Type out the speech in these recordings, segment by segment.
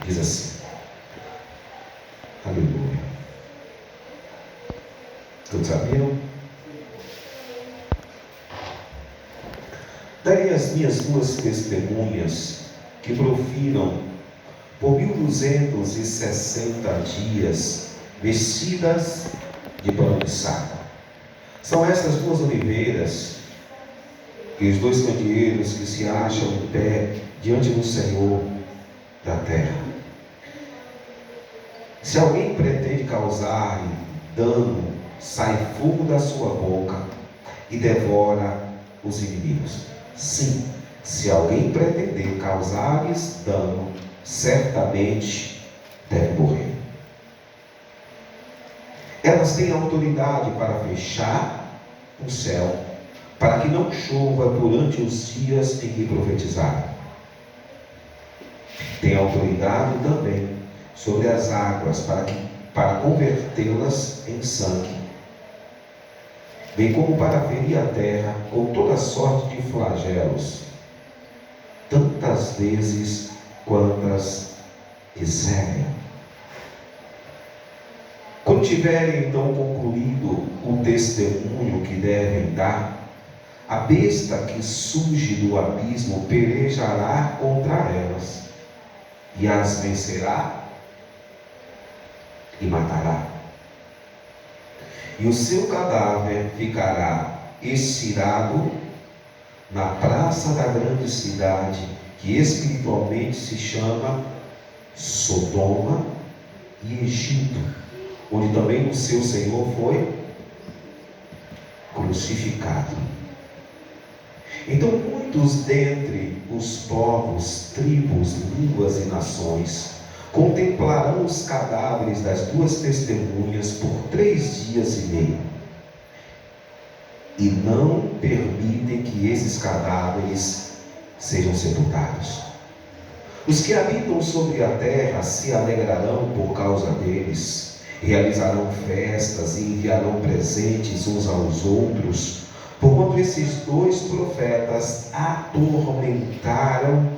Diz assim, aleluia. Todos sabiam? Darei as minhas duas testemunhas que profiram por 1260 dias vestidas de pano de saco. São essas duas oliveiras e os dois candeeiros que se acham em pé diante do Senhor da terra. Se alguém pretende causar dano, sai fogo da sua boca e devora os inimigos. Sim, se alguém pretender causar-lhes dano, certamente deve morrer. Elas têm autoridade para fechar o céu, para que não chova durante os dias em que profetizaram. Tem autoridade também sobre as águas, para convertê-las em sangue, bem como para ferir a terra com toda sorte de flagelos, tantas vezes quantas quiserem. Quando tiverem então concluído o testemunho que devem dar, a besta que surge do abismo pelejará contra elas, e as vencerá e matará. E o seu cadáver ficará estirado na praça da grande cidade, que espiritualmente se chama Sodoma e Egito, onde também o seu Senhor foi crucificado. Então muitos dentre os povos, tribos, línguas e nações contemplarão os cadáveres das duas testemunhas por 3 dias e meio, e não permitem que esses cadáveres sejam sepultados. Os que habitam sobre a terra se alegrarão por causa deles, realizarão festas e enviarão presentes uns aos outros, porquanto esses dois profetas atormentaram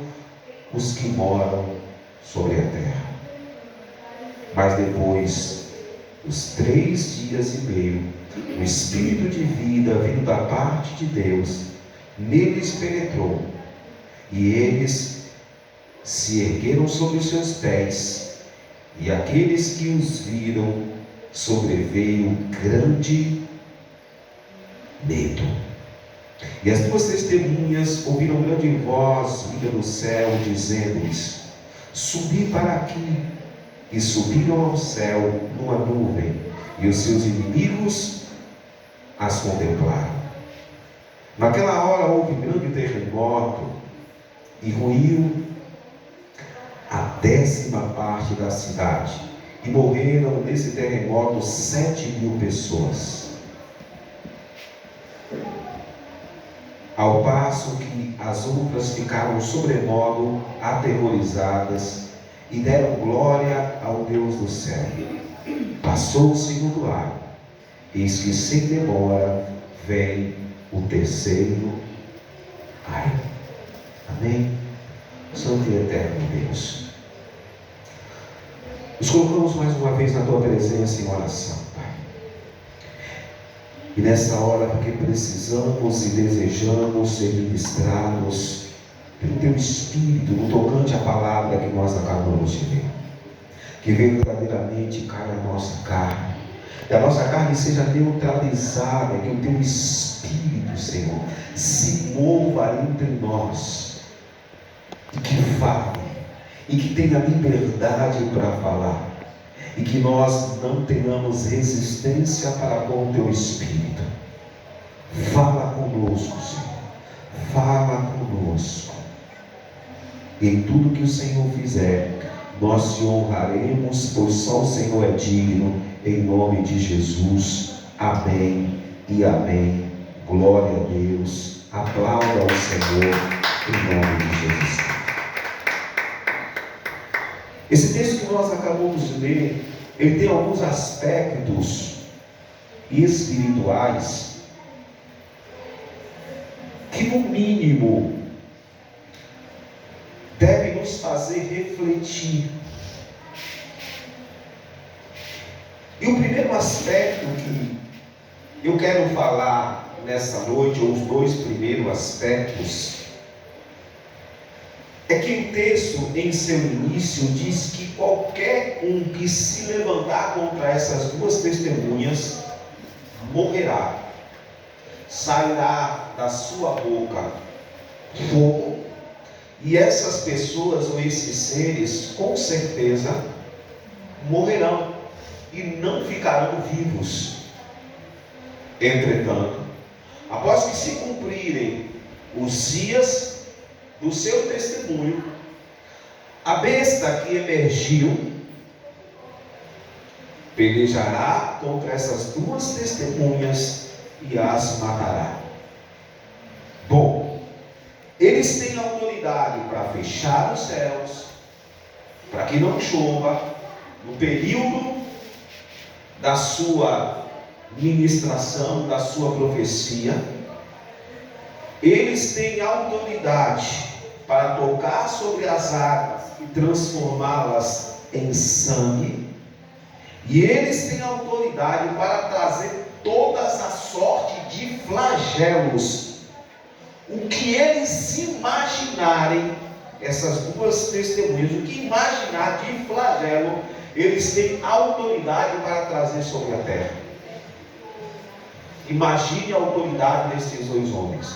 os que moram sobre a terra. Mas depois dos 3 dias e meio, o Espírito de vida vindo da parte de Deus neles penetrou, e eles se ergueram sobre os seus pés, e aqueles que os viram sobreveio grande medo. E as duas testemunhas ouviram grande voz vinda do céu, dizendo-lhes: subi para aqui. E subiram ao céu numa nuvem, e os seus inimigos as contemplaram. Naquela hora houve grande terremoto, e ruiu a 10ª parte da cidade, e morreram nesse terremoto 7.000 pessoas. Ao passo que as outras ficaram sobremodo aterrorizadas e deram glória ao Deus do céu. Passou o segundo ar, eis que sem demora vem o terceiro ai. Amém? Santo e eterno Deus, nos colocamos mais uma vez na Tua presença em oração, Pai. E nessa hora, porque precisamos e desejamos ser ministrados pelo Teu Espírito, no tocante à palavra que nós acabamos de ler, que verdadeiramente caia a nossa carne, que a nossa carne seja neutralizada, que o Teu Espírito, Senhor, se mova entre nós, e que fale, e que tenha liberdade para falar, e que nós não tenhamos resistência para com o Teu Espírito. Fala conosco, Senhor, fala conosco. E em tudo que o Senhor fizer, nós te honraremos, pois só o Senhor é digno, em nome de Jesus. Amém e amém. Glória a Deus. Aplauda ao Senhor, em nome de Jesus. Esse texto que nós acabamos de ler, ele tem alguns aspectos espirituais que, no mínimo, deve nos fazer refletir primeiro aspecto que eu quero falar nessa noite, ou os dois primeiros aspectos, é que o texto, em seu início, diz que qualquer um que se levantar contra essas duas testemunhas morrerá. Sairá da sua boca fogo, e essas pessoas ou esses seres, com certeza, morrerão e não ficarão vivos. Entretanto, após que se cumprirem os dias do seu testemunho, a besta que emergiu pelejará contra essas duas testemunhas e as matará. Bom, eles têm autoridade para fechar os céus, para que não chova, no período da sua ministração, da sua profecia. Eles têm autoridade para tocar sobre as águas e transformá-las em sangue. E eles têm autoridade para trazer todas a sorte de flagelos. O que eles imaginarem, essas duas testemunhas, o que imaginar de flagelo, eles têm autoridade para trazer sobre a terra. Imagine a autoridade desses dois homens.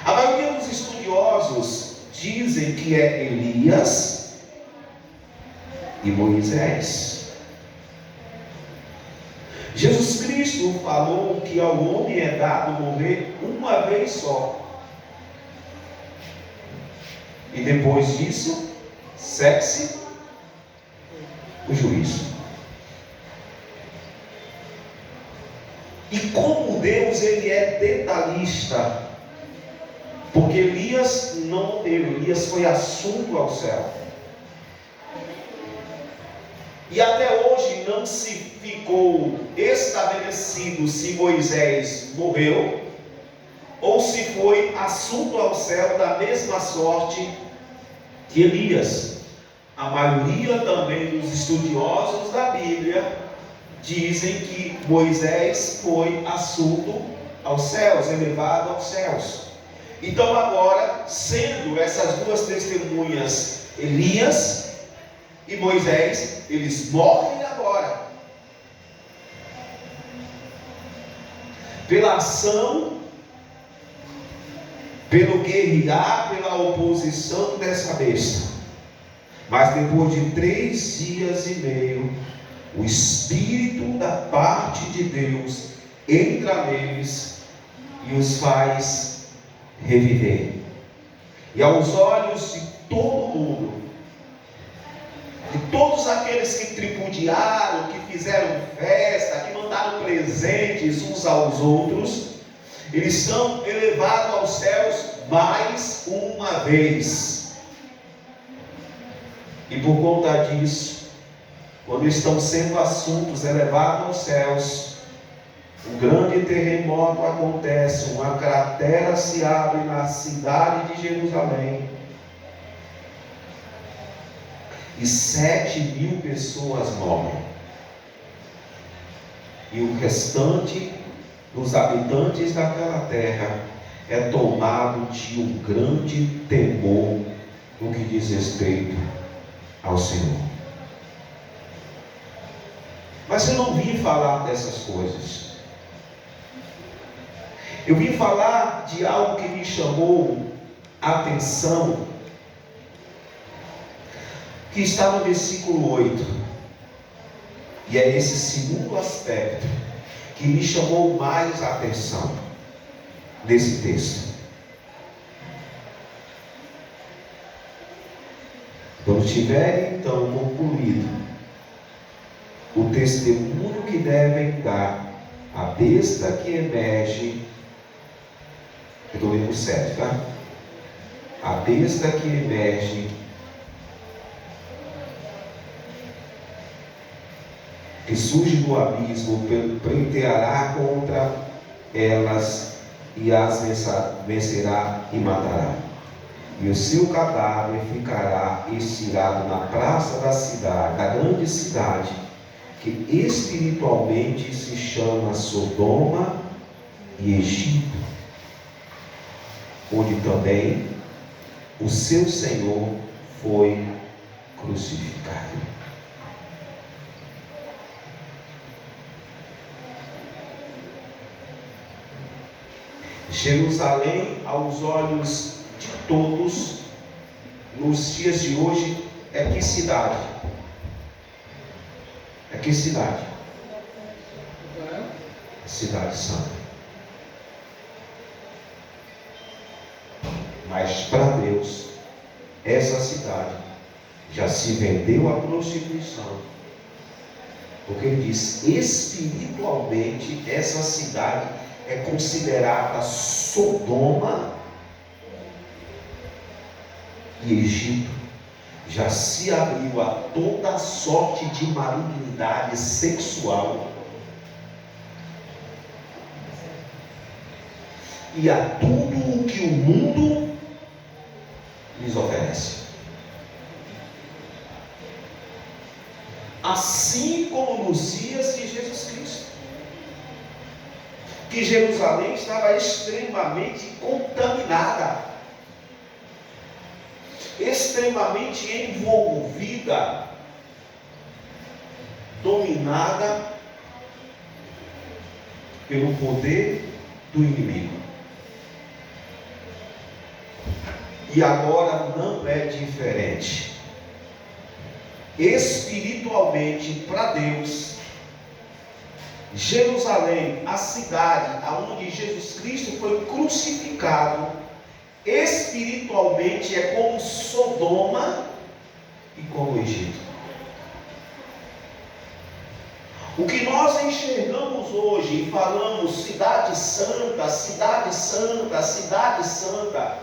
A maioria dos estudiosos dizem que é Elias e Moisés. Jesus Cristo falou que ao homem é dado morrer uma vez só. E depois disso, segue-se o juízo. E como Deus, ele é detalhista, porque Elias não morreu, Elias foi assunto ao céu. E até hoje não se ficou estabelecido se Moisés morreu ou se foi assunto ao céu da mesma sorte que Elias. A maioria também dos estudiosos da Bíblia dizem que Moisés foi assunto aos céus, elevado aos céus. Então agora, sendo essas duas testemunhas, Elias e Moisés, eles morrem agora pela ação, pelo guerrear, pela oposição dessa besta. Mas depois de 3 dias e meio, o Espírito da parte de Deus entra neles e os faz reviver. E aos olhos de todo mundo, de todos aqueles que tripudiaram, que fizeram festa, que mandaram presentes uns aos outros, eles são elevados aos céus mais uma vez. E por conta disso, quando estão sendo assuntos elevados aos céus, um grande terremoto acontece, uma cratera se abre na cidade de Jerusalém, e 7.000 pessoas morrem, e o restante dos habitantes daquela terra é tomado de um grande temor no que diz respeito ao Senhor. Mas eu não vim falar dessas coisas. Eu vim falar de algo que me chamou a atenção, que está no versículo 8. E é esse segundo aspecto que me chamou mais a atenção nesse texto. Quando tiverem então concluído o testemunho que devem dar, a besta que emerge, eu estou lendo 7, tá? A besta que emerge, que surge do abismo, pleiteará contra elas e as vencerá e matará. E o seu cadáver ficará estirado na praça da cidade, da grande cidade, que espiritualmente se chama Sodoma e Egito, onde também o seu Senhor foi crucificado. Jerusalém, aos olhos de todos, nos dias de hoje, é que cidade? É que cidade? Cidade Santa. Mas para Deus, essa cidade já se vendeu à prostituição. Porque ele diz, espiritualmente, essa cidade é considerada Sodoma e Egito. Já se abriu a toda sorte de malignidade sexual e a tudo o que o mundo lhes oferece. Assim como nos dias de Jesus Cristo, que Jerusalém estava extremamente contaminada, extremamente envolvida, dominada pelo poder do inimigo. E agora não é diferente. Espiritualmente, para Deus, Jerusalém, a cidade aonde Jesus Cristo foi crucificado, espiritualmente é como Sodoma e como Egito. O que nós enxergamos hoje e falamos cidade santa, cidade santa, cidade santa,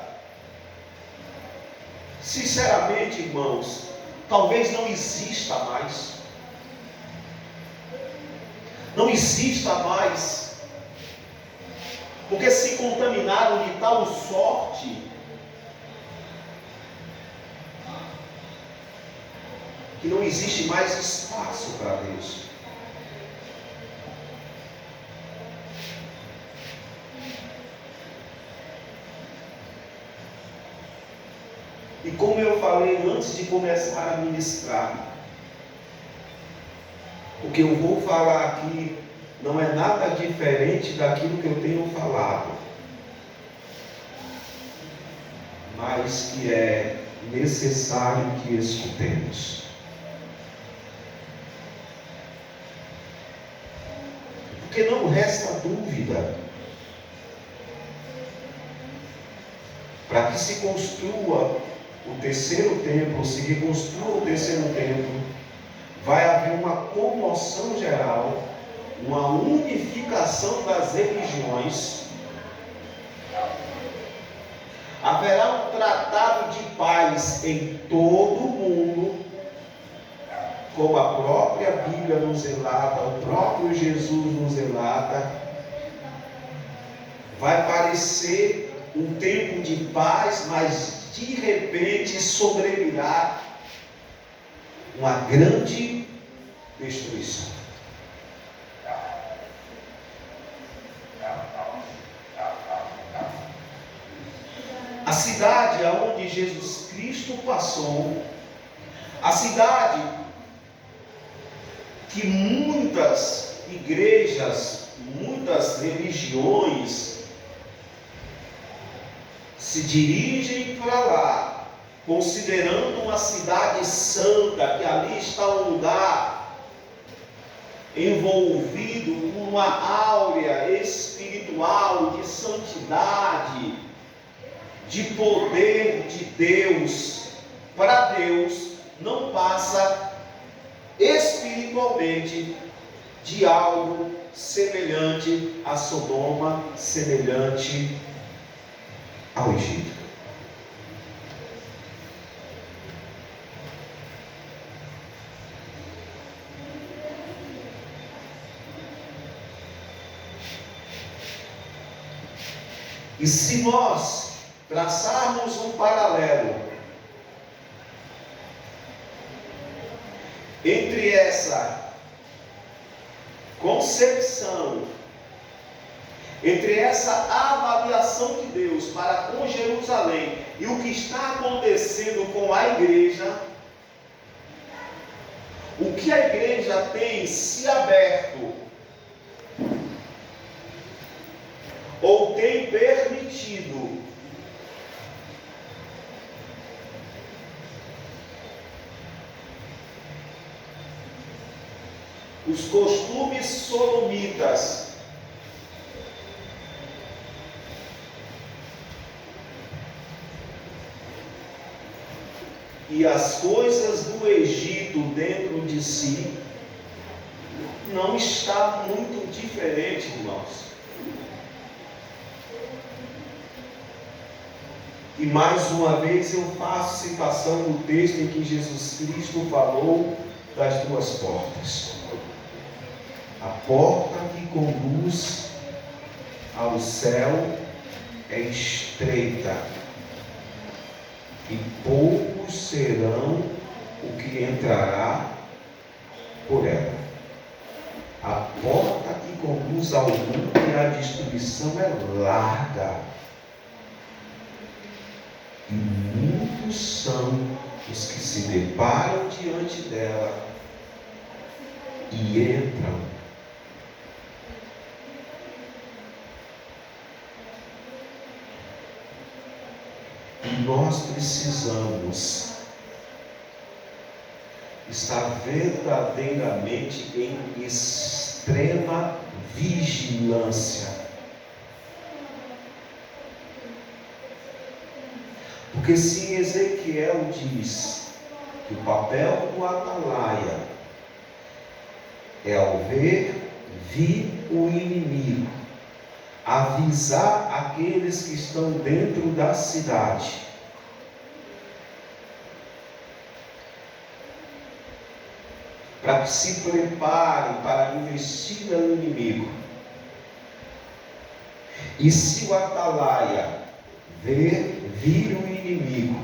sinceramente, irmãos, talvez não exista mais. Não exista mais. Porque se contaminaram de tal sorte que não existe mais espaço para Deus. E como eu falei antes de começar a ministrar, o que eu vou falar aqui não é nada diferente daquilo que eu tenho falado, mas que é necessário que escutemos. Porque não resta dúvida, para que se construa o terceiro templo, se reconstrua o terceiro templo, vai haver uma comoção geral, uma unificação das religiões, haverá um tratado de paz em todo o mundo, como a própria Bíblia nos relata, o próprio Jesus nos relata. Vai parecer um tempo de paz, mas de repente sobrevirá uma grande destruição. A cidade aonde Jesus Cristo passou, a cidade que muitas igrejas, muitas religiões se dirigem para lá, considerando uma cidade santa, que ali está um lugar envolvido com uma áurea espiritual de santidade, de poder de Deus. Para Deus não passa espiritualmente de algo semelhante a Sodoma, semelhante ao Egito. E se nós traçarmos um paralelo entre essa concepção, entre essa avaliação de Deus para com Jerusalém e o que está acontecendo com a igreja, o que a igreja tem se aberto ou tem permitido os costumes sodomitas e as coisas do Egito dentro de si, não está muito diferente, irmãos. E mais uma vez eu faço citação do texto em que Jesus Cristo falou das duas portas. A porta que conduz ao céu é estreita, e poucos serão o que entrará por ela. A porta que conduz ao mundo e à destruição é larga, e muitos são os que se deparam diante dela e entram. E nós precisamos estar verdadeiramente em extrema vigilância. Porque se Ezequiel diz que o papel do atalaia é, ao vir o inimigo, avisar aqueles que estão dentro da cidade, para que se preparem para a investida no inimigo. E se o atalaia vir o inimigo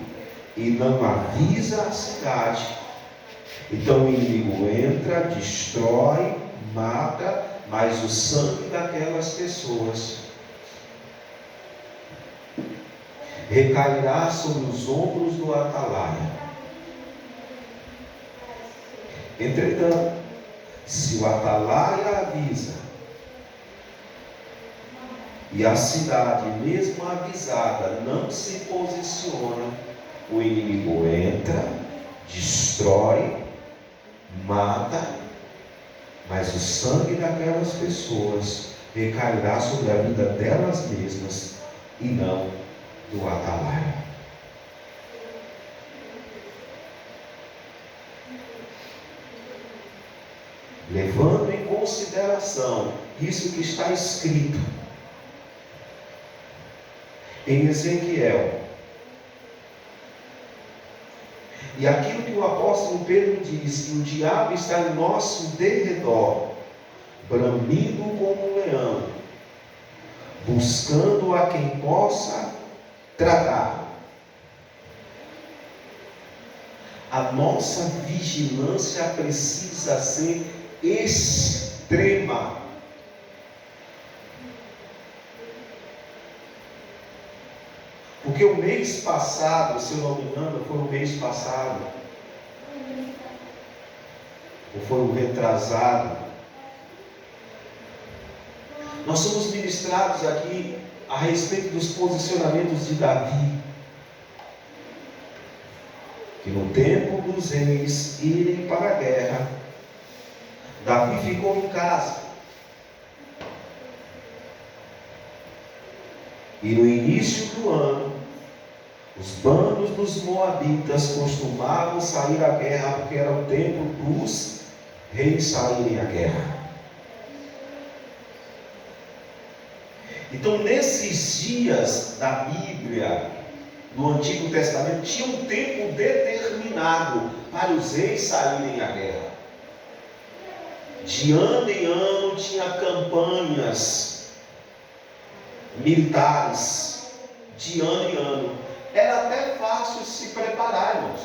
e não avisa a cidade, então o inimigo entra, destrói, mata, mas o sangue daquelas pessoas recairá sobre os ombros do atalaia. Entretanto, se o atalaia avisa e a cidade, mesmo avisada, não se posiciona, o inimigo entra, destrói, mata, mas o sangue daquelas pessoas recairá sobre a vida delas mesmas e não do atalaia. Levando em consideração isso que está escrito em Ezequiel, e aquilo que o apóstolo Pedro diz, que o diabo está em nosso derredor, bramindo como um leão, buscando a quem possa tragar. A nossa vigilância precisa ser extrema. Porque o mês passado, se eu não me engano, foi o mês passado, ou foi o retrasado, nós somos ministrados aqui a respeito dos posicionamentos de Davi, que no tempo dos reis irem para a guerra, Davi ficou em casa. E no início do ano, os bandos dos moabitas costumavam sair à guerra, porque era o tempo dos reis saírem à guerra. Então, nesses dias da Bíblia, no Antigo Testamento, tinha um tempo determinado para os reis saírem à guerra. De ano em ano tinha campanhas militares, de ano em ano. Era até fácil se preparar, irmãos.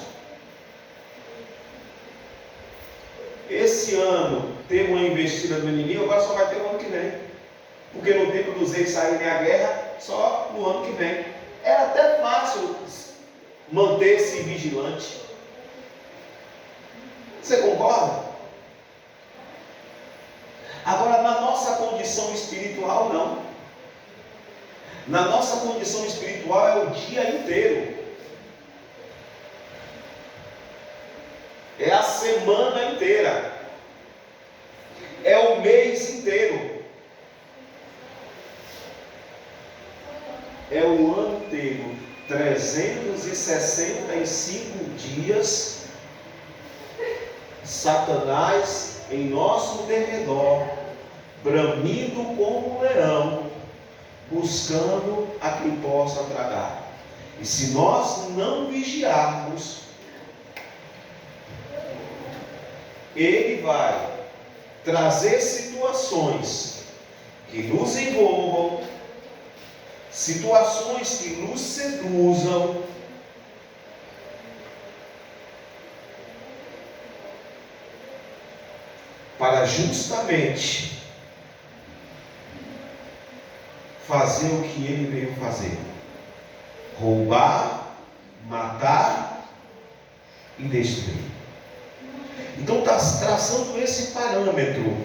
Esse ano teve uma investida do inimigo, agora só vai ter no ano que vem. Porque no tempo dos reis saírem à guerra, só no ano que vem. Era até fácil manter-se vigilante. Você concorda? Agora, na nossa condição espiritual, não. Na nossa condição espiritual é o dia inteiro. É a semana inteira. É o mês inteiro. É o ano inteiro. 365 dias. Satanás em nosso derredor, bramindo como um leão, buscando a quem possa tragar. E se nós não vigiarmos, ele vai trazer situações que nos envolvam, situações que nos seduzam, para justamente fazer o que ele veio fazer: roubar, matar e destruir. Então está traçando esse parâmetro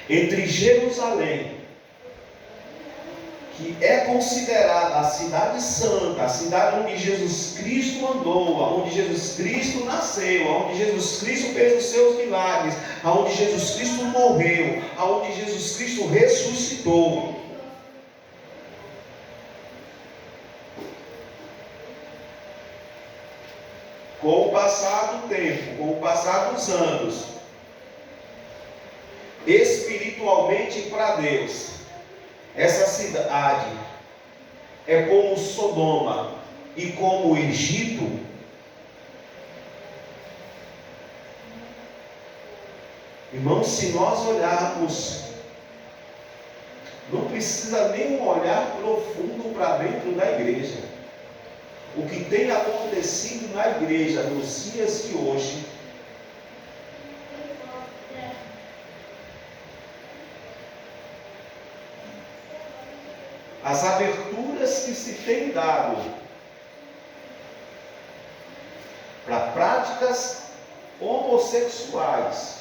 entre Jerusalém, que é considerada a cidade santa, a cidade onde Jesus Cristo andou, onde Jesus Cristo nasceu, onde Jesus Cristo fez os seus milagres, onde Jesus Cristo morreu, onde Jesus Cristo ressuscitou. Com o passar do tempo, com o passar dos anos, espiritualmente para Deus, essa cidade é como Sodoma e como o Egito. Irmãos, se nós olharmos, não precisa nem um olhar profundo para dentro da igreja. O que tem acontecido na igreja nos dias de hoje as aberturas que se tem dado para práticas homossexuais,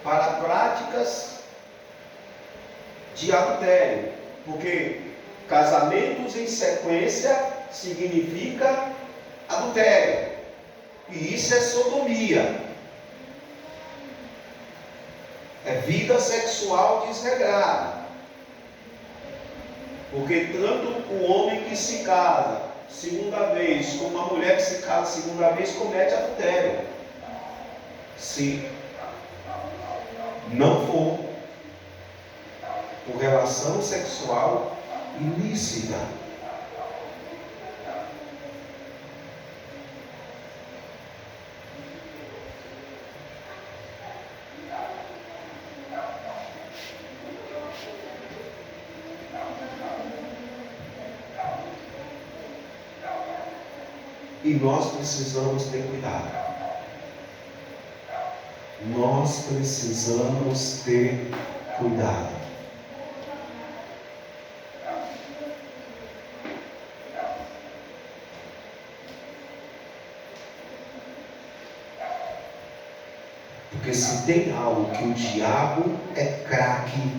para práticas de adultério, porque casamentos em sequência significa adultério, e isso é sodomia. É vida sexual desregrada. Porque tanto o homem que se casa segunda vez, como a mulher que se casa segunda vez, comete adultério. Se não for por relação sexual ilícita. E nós precisamos ter cuidado. Nós precisamos ter cuidado. Porque se tem algo que o diabo é craque,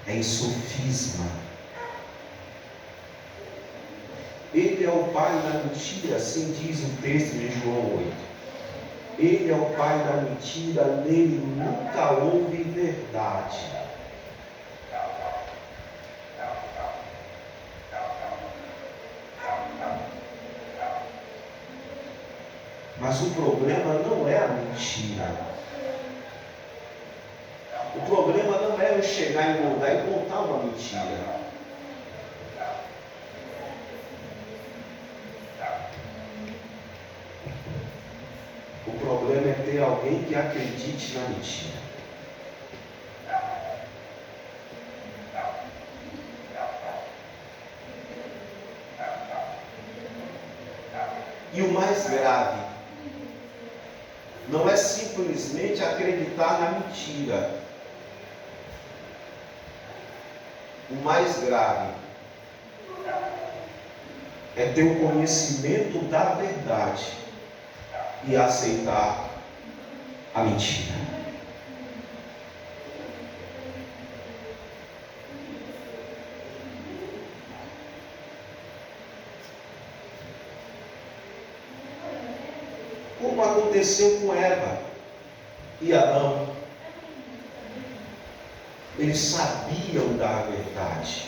é em sofisma. Ele é o pai da mentira, assim diz o texto de João 8. Ele é o pai da mentira, nele nunca houve verdade. Mas o problema não é a mentira. O problema não é eu chegar e mudar e contar uma mentira. O problema é ter alguém que acredite na mentira. E o mais grave não é simplesmente acreditar na mentira. O mais grave é ter o conhecimento da verdade e aceitar a mentira. Como aconteceu com Eva e Adão. Eles sabiam da verdade.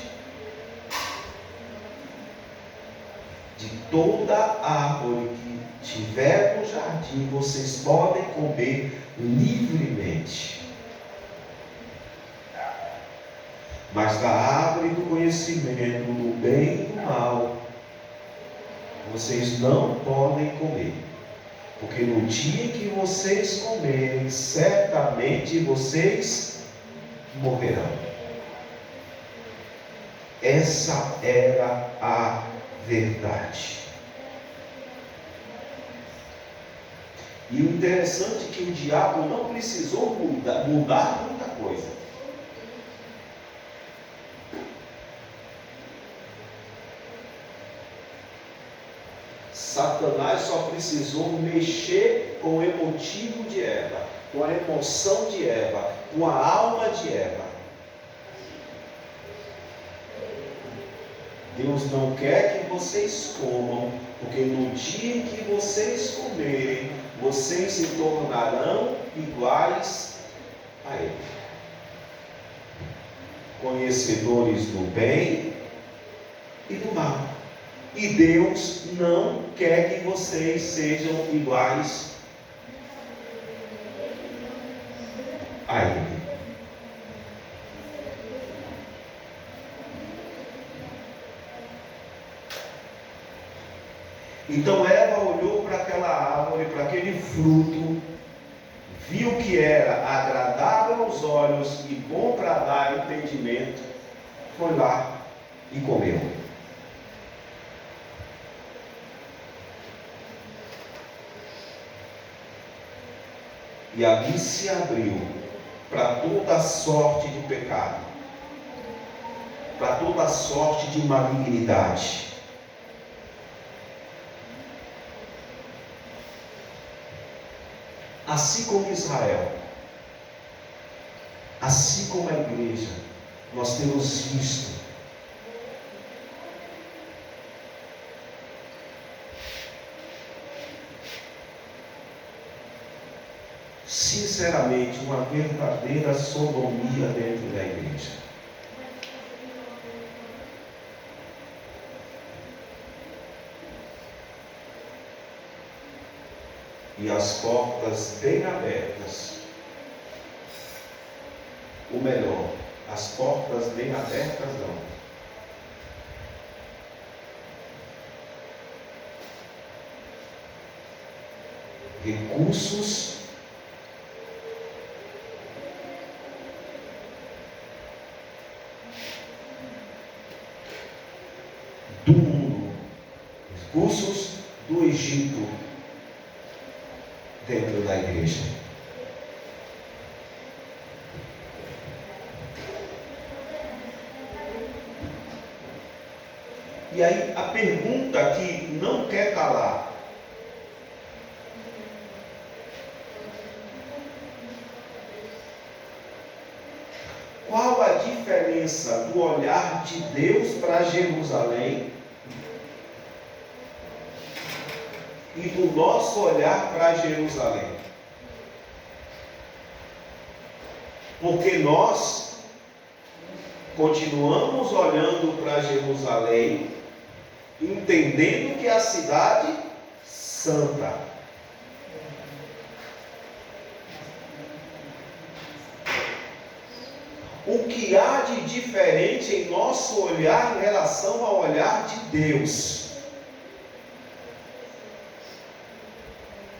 De toda árvore que tiver no jardim, vocês podem comer livremente. Mas da árvore do conhecimento do bem e do mal, vocês não podem comer. Porque no dia que vocês comerem, certamente vocês morrerão. Essa era a verdade. E o interessante é que o diabo não precisou mudar muita coisa. Satanás só precisou mexer com o emotivo de Eva, com a emoção de Eva, com a alma de Eva. Deus não quer que vocês comam, porque no dia que vocês comerem, vocês se tornarão iguais a Ele. Conhecedores do bem e do mal. E Deus não quer que vocês sejam iguais a Ele. Então Eva olhou para aquela árvore, para aquele fruto, viu que era agradável aos olhos e bom para dar entendimento, foi lá e comeu. E ali se abriu para toda sorte de pecado, para toda sorte de malignidade. Assim como Israel, assim como a igreja, nós temos visto sinceramente uma verdadeira sodomia dentro da igreja. E as portas bem abertas, ou melhor, as portas bem abertas não. Recursos do mundo, recursos do Egito dentro da igreja. E aí a pergunta que não quer calar: qual a diferença do olhar de Deus para Jerusalém e do nosso olhar para Jerusalém? Porque nós continuamos olhando para Jerusalém, entendendo que é a cidade santa. O que há de diferente em nosso olhar em relação ao olhar de Deus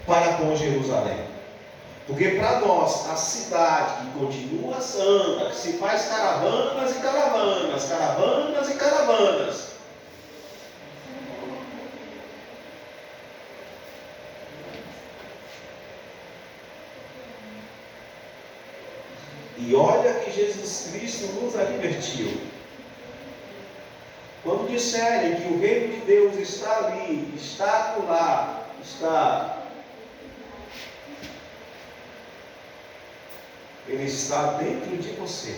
para com Jerusalém? Porque para nós, a cidade que continua santa, que se faz caravanas e caravanas, caravanas e caravanas, E olha que Jesus Cristo nos advertiu. Quando disserem que o reino de Deus está ali, está acolá, ele está dentro de você.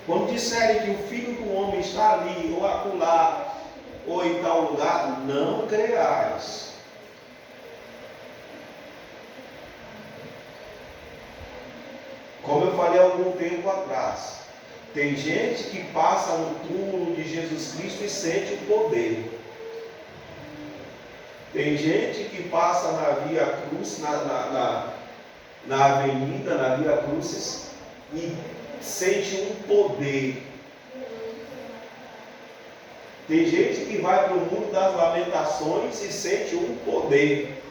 Quando disserem que o Filho do Homem está ali, ou acolá, ou em tal lugar, não creais. Como eu falei há algum tempo atrás, tem gente que passa no túmulo de Jesus Cristo e sente o poder. Tem gente que passa na Via Cruz, na avenida, na Via Crucis, e sente um poder. Tem gente que vai para o mundo das lamentações e sente um poder.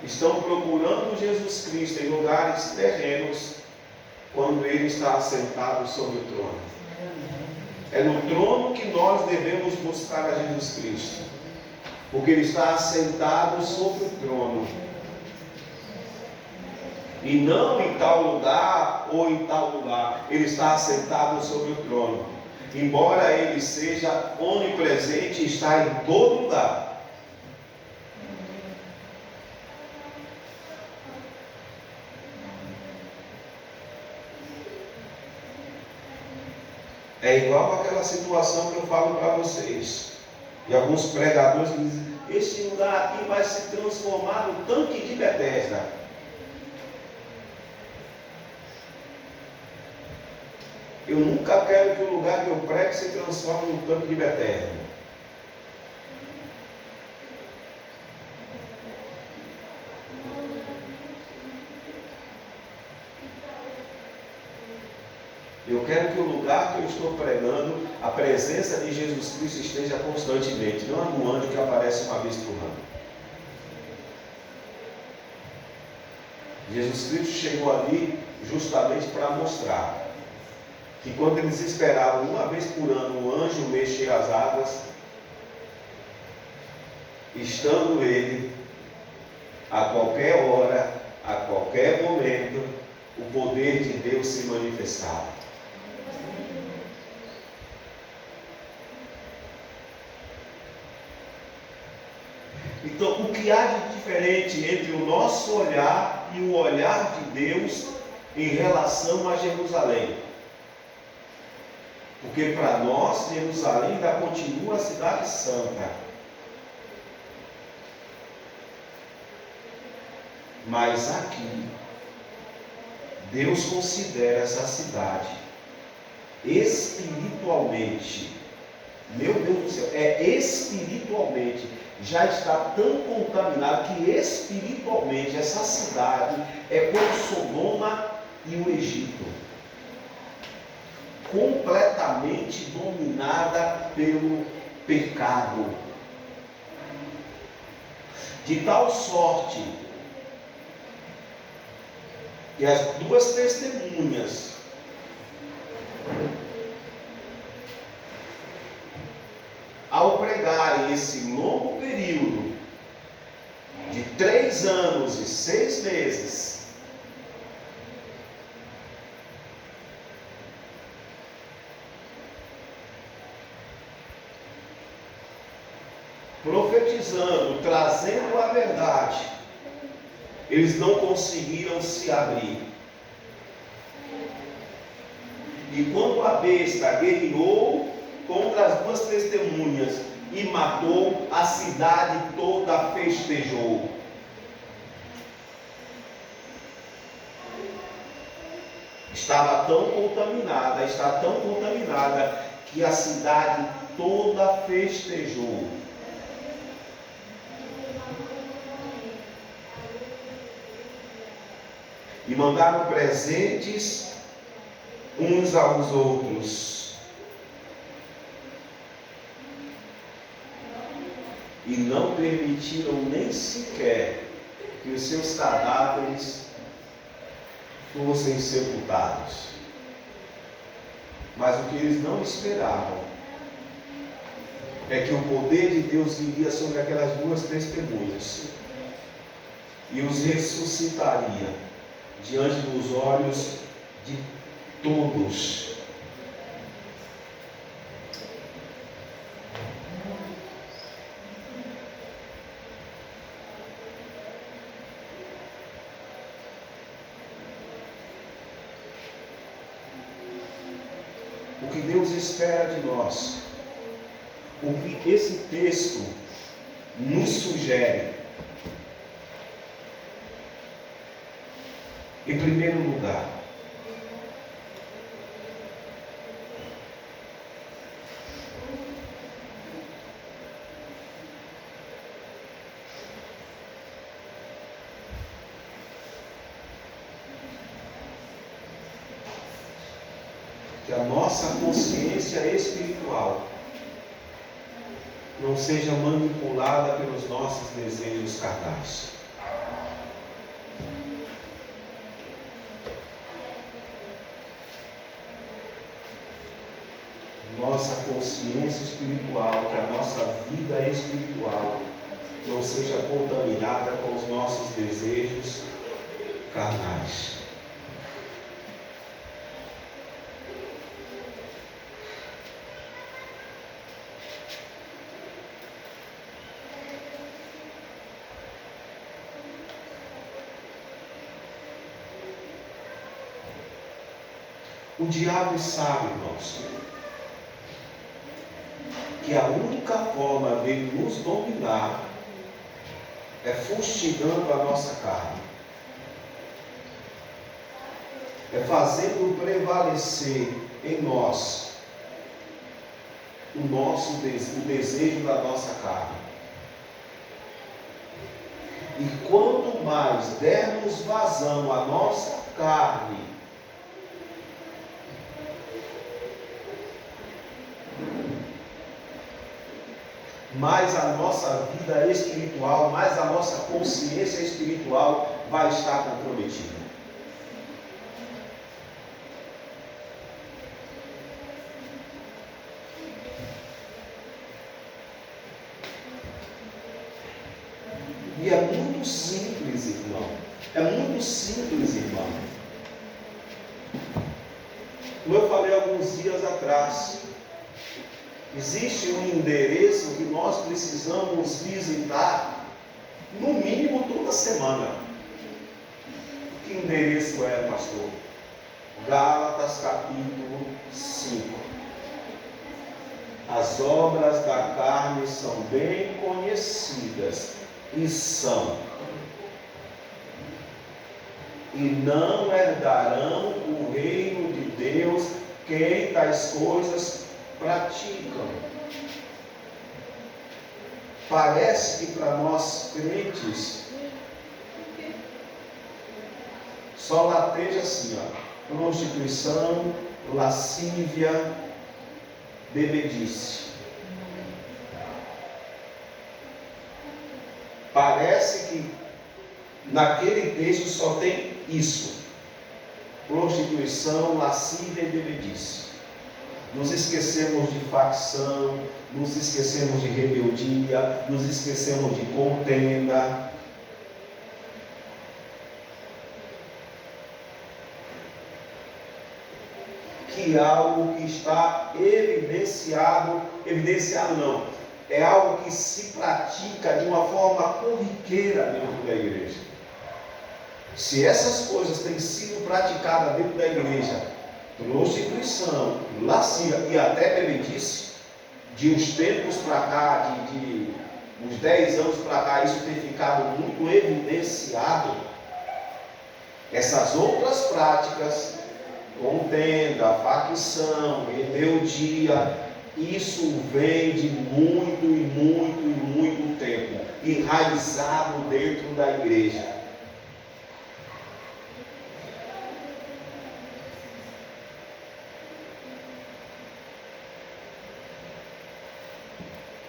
Estão procurando Jesus Cristo em lugares terrenos, quando Ele está assentado sobre o trono. É no trono que nós devemos buscar a Jesus Cristo, porque Ele está assentado sobre o trono, e não em tal lugar ou em tal lugar. Ele está assentado sobre o trono, embora Ele seja onipresente e está em todo lugar. É igual aquela situação que eu falo para vocês. E alguns pregadores dizem: esse lugar aqui vai se transformar no tanque de Betesda. Eu nunca quero que o lugar que eu prego se transforme no tanque de Betesda. Eu quero que o lugar que eu estou pregando, a presença de Jesus Cristo esteja constantemente, não é um anjo que aparece uma vez por ano. Jesus Cristo chegou ali justamente para mostrar que quando eles esperavam uma vez por ano um anjo mexer as águas, estando ele, a qualquer hora, a qualquer momento, o poder de Deus se manifestava. Então, o que há de diferente entre o nosso olhar e o olhar de Deus em relação a Jerusalém? Porque para nós, Jerusalém ainda continua a cidade santa. Mas aqui, Deus considera essa cidade espiritualmente, meu Deus do céu, espiritualmente, já está tão contaminado que espiritualmente essa cidade é como Sodoma e o Egito, completamente dominada pelo pecado, de tal sorte que as duas testemunhas ao pregarem esse longo período de 3 anos e 6 meses, profetizando, trazendo a verdade, eles não conseguiram se abrir. E quando a besta guerreou contra as duas testemunhas e matou, a cidade toda festejou. Estava tão contaminada, está tão contaminada, que a cidade toda festejou. E mandaram presentes uns aos outros. E não permitiram nem sequer que os seus cadáveres fossem sepultados. Mas o que eles não esperavam é que o poder de Deus viria sobre aquelas duas testemunhas e os ressuscitaria diante dos olhos de todos. O que Deus espera de nós, o que esse texto nos sugere, em primeiro lugar, que a nossa consciência espiritual não seja manipulada pelos nossos desejos carnais. Nossa consciência espiritual, que a nossa vida espiritual não seja contaminada com os nossos desejos carnais. O diabo sabe, irmãos, que a única forma dele nos dominar é fustigando a nossa carne, é fazendo prevalecer em nós o desejo da nossa carne. E quanto mais dermos vazão à nossa carne, mais a nossa vida espiritual, mais a nossa consciência espiritual vai estar comprometida. E é muito simples, irmão. É muito simples, irmão. Como eu falei alguns dias atrás, existe um endereço que nós precisamos visitar, no mínimo toda semana. Que endereço é, pastor? Gálatas capítulo 5. As obras da carne são bem conhecidas e são: e não herdarão o reino de Deus quem tais coisas praticam. Parece que para nós crentes só lateja assim, ó: prostituição, lascívia, bebedice. Parece que naquele texto só tem isso: prostituição, lascívia e bebedice. Nos esquecemos de facção, nos esquecemos de rebeldia, nos esquecemos de contenda. Que é algo que está evidenciado não, é algo que se pratica de uma forma corriqueira dentro da igreja. Se essas coisas têm sido praticadas dentro da igreja, prostituição, lascívia e até bebedice, de uns tempos para cá, de uns 10 anos para cá, isso tem ficado muito evidenciado. Essas outras práticas, contenda, facção, rebeldia, isso vem de muito tempo, enraizado dentro da igreja.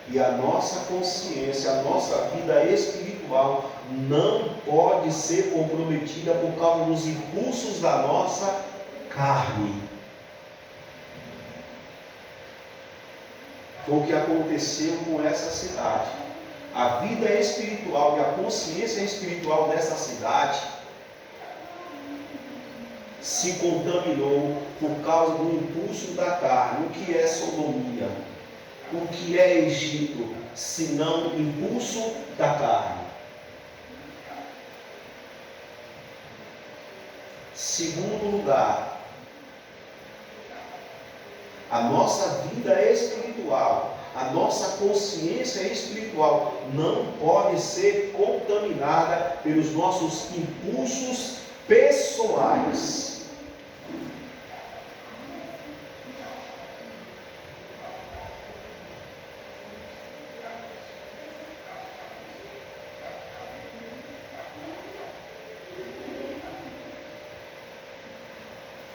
E a nossa consciência, a nossa vida espiritual não pode ser comprometida por causa dos impulsos da nossa carne. Foi o que aconteceu com essa cidade. A vida espiritual e a consciência espiritual dessa cidade se contaminou por causa do impulso da carne. O que é sodomia? O que é Egito, senão impulso da carne? Segundo lugar, a nossa vida espiritual, a nossa consciência espiritual não pode ser contaminada pelos nossos impulsos pessoais.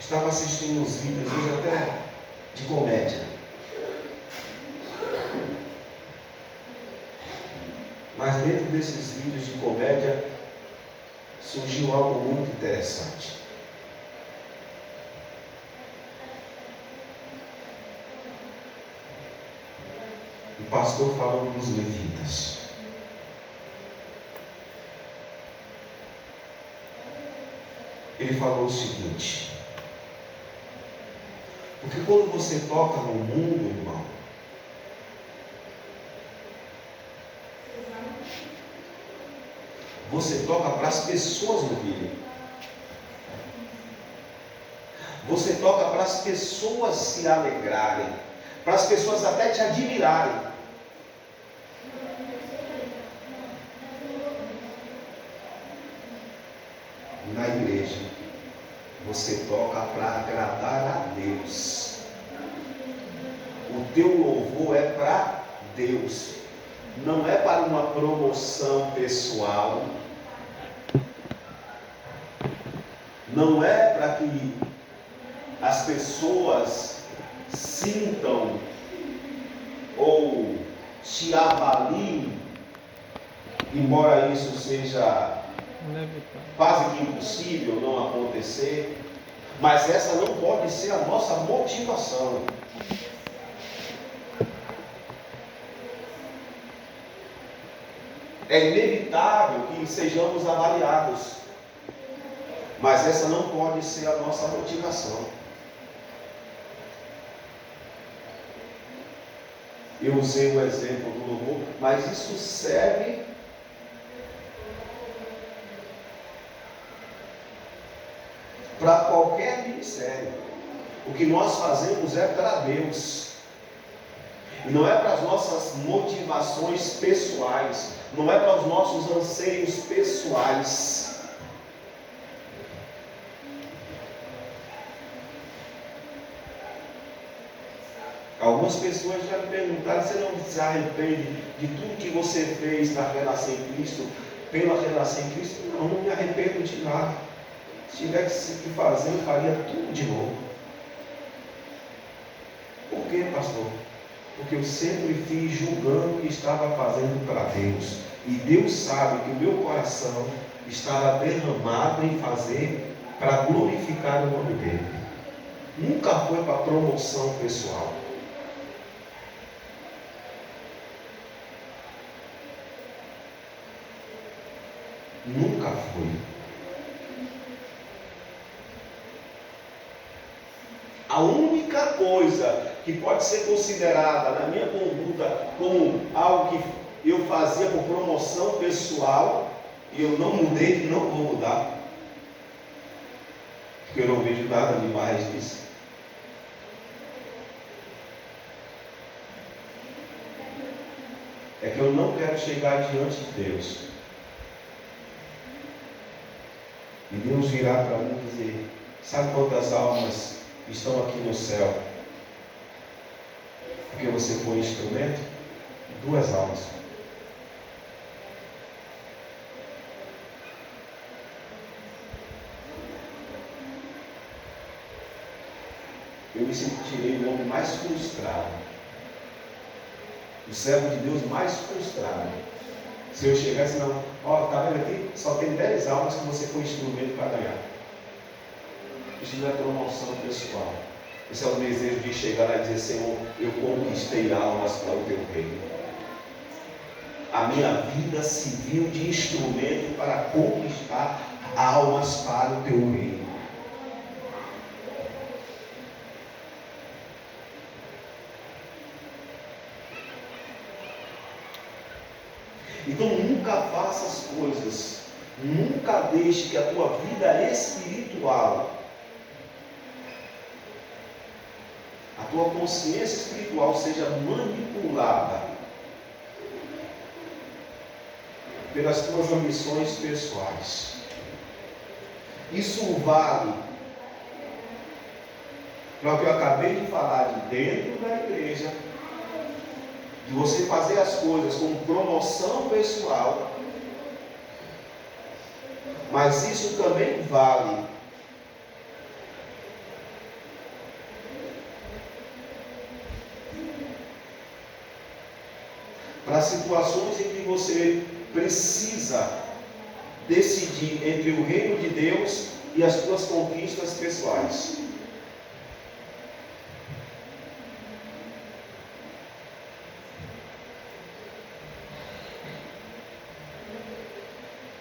Estava assistindo uns vídeos hoje até de comédia. Mas dentro desses vídeos de comédia surgiu algo muito interessante. O pastor falando dos levitas. Ele falou o seguinte: porque quando você toca no mundo, irmão, você toca para as pessoas ouvirem. Você toca para as pessoas se alegrarem, para as pessoas até te admirarem. Na igreja, você toca para agradar a Deus. O teu louvor é para Deus, não é para uma promoção pessoal, não é para que as pessoas sintam ou te avaliem, embora isso seja quase que impossível não acontecer, mas essa não pode ser a nossa motivação. É inevitável que sejamos avaliados, mas essa não pode ser a nossa motivação. Eu usei o exemplo do louvor, mas isso serve para qualquer ministério. O que nós fazemos é para Deus. E não é para as nossas motivações pessoais. Não é para os nossos anseios pessoais. Algumas pessoas já me perguntaram: você não se arrepende de tudo que você fez na Renascer em Cristo, pela Renascer em Cristo? Não, não me arrependo de nada. Se tivesse que fazer, eu faria tudo de novo. Por quê, pastor? Porque eu sempre fiz julgando que estava fazendo para Deus. E Deus sabe que o meu coração estava derramado em fazer para glorificar o nome dele. Nunca foi para promoção pessoal. Nunca foi. A única coisa que pode ser considerada na minha conduta como algo que eu fazia por promoção pessoal, e eu não mudei e não vou mudar, porque eu não vejo nada demais disso. É que eu não quero chegar diante de Deus e Deus virar para mim e dizer: sabe quantas almas estão aqui no céu porque você foi instrumento? 2 almas. Eu me sentirei o homem mais frustrado, o servo de Deus mais frustrado, se eu chegasse: não, ó, tá vendo aqui? Só tem 10 almas que você foi instrumento para ganhar. Isso não é promoção pessoal. Esse é o desejo de chegar lá e dizer: Senhor, eu conquistei almas para o teu reino. A minha vida serviu de instrumento para conquistar almas para o teu reino. Então nunca faça as coisas, nunca deixe que a tua vida espiritual, a tua consciência espiritual seja manipulada pelas tuas ambições pessoais. Isso vale para o que eu acabei de falar de dentro da igreja, de você fazer as coisas com promoção pessoal, mas isso também vale para situações em que você precisa decidir entre o reino de Deus e as suas conquistas pessoais.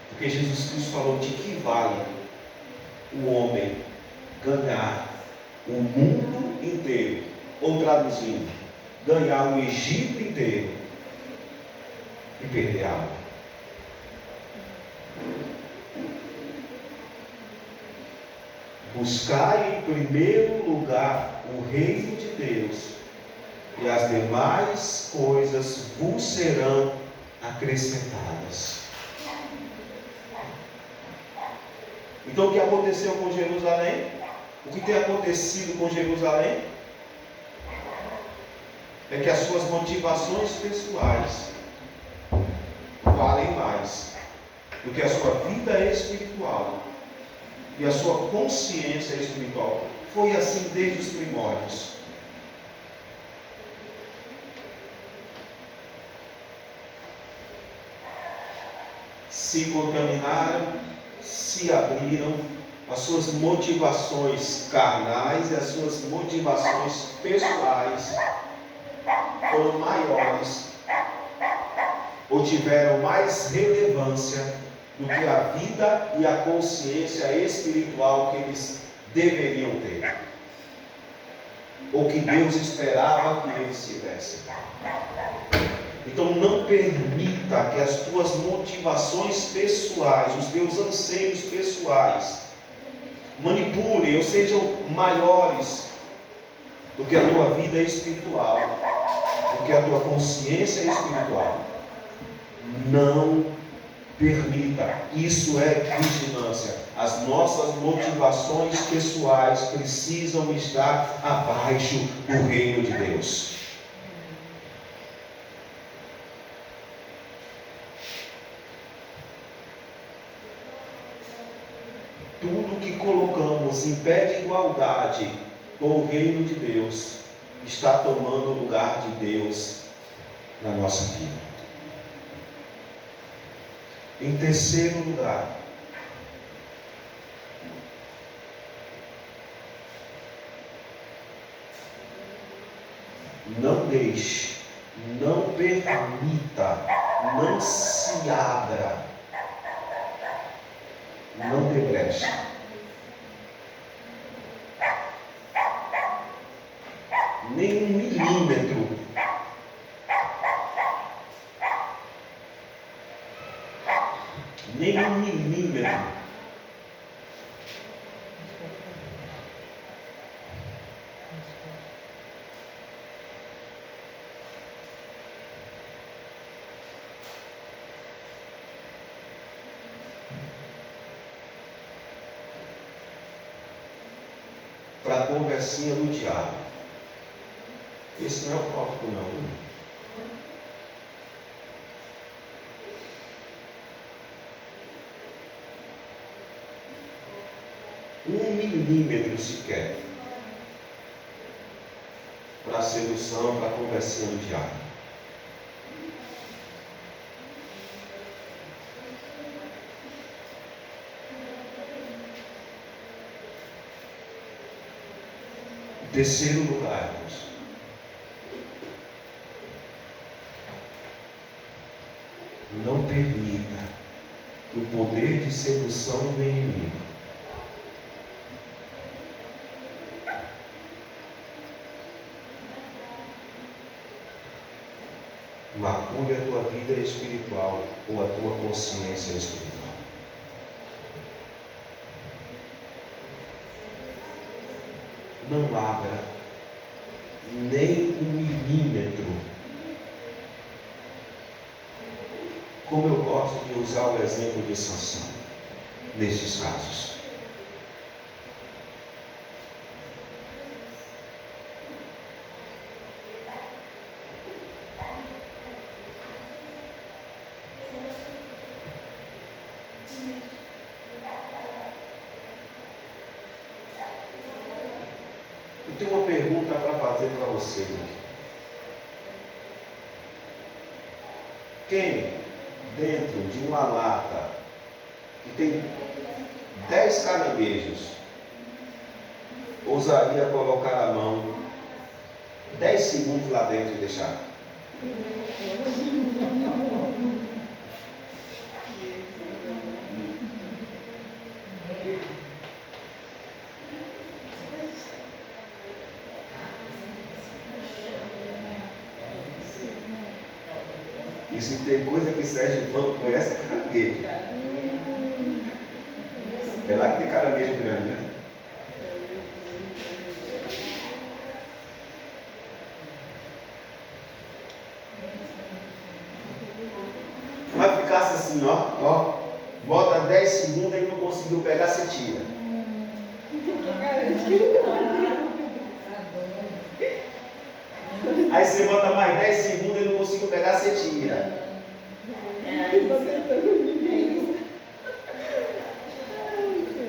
Porque Jesus Cristo falou: de que vale o homem ganhar o mundo inteiro, ou traduzindo, ganhar o Egito inteiro e perder a alma? Buscai em primeiro lugar o reino de Deus, e as demais coisas vos serão acrescentadas. Então o que aconteceu com Jerusalém? O que tem acontecido com Jerusalém? É que as suas motivações pessoais valem mais do que a sua vida espiritual e a sua consciência espiritual. Foi assim desde os primórdios. Se contaminaram, se abriram, as suas motivações carnais e as suas motivações pessoais foram maiores ou tiveram mais relevância do que a vida e a consciência espiritual que eles deveriam ter, ou que Deus esperava que eles tivessem. Então não permita que as tuas motivações pessoais, os teus anseios pessoais, manipulem ou sejam maiores do que a tua vida espiritual, do que a tua consciência espiritual. Não permita. Isso é vigilância. As nossas motivações pessoais precisam estar abaixo do reino de Deus. Tudo que colocamos em pé de igualdade com o reino de Deus está tomando o lugar de Deus na nossa vida. Em terceiro lugar, não deixe, não permita, não se abra, não dê brecha. Nem 1 milímetro. Nem 1 milímetro. Para a conversinha do diabo. Esse não é o tópico, não. 1 milímetro sequer para a sedução, para a conversinha do diabo. Terceiro lugar, irmãos. Não permita que o poder de sedução do inimigo macule a tua vida espiritual ou a tua consciência espiritual. Não abra nem um milímetro. Como eu gosto de usar o exemplo de Sansão nestes casos. Eu tenho uma pergunta para fazer para você. Quem, dentro de uma lata que tem 10 caranguejos, ousaria colocar a mão 10 segundos lá dentro e deixar? E se tem coisa que Sérgio não conhece, é caranguejo. É lá que tem caranguejo grande, né? Mas ficasse assim, ó, bota 10 segundos e não conseguiu pegar, você tira. Aí você bota mais 10 segundos e não conseguiu pegar, você tira.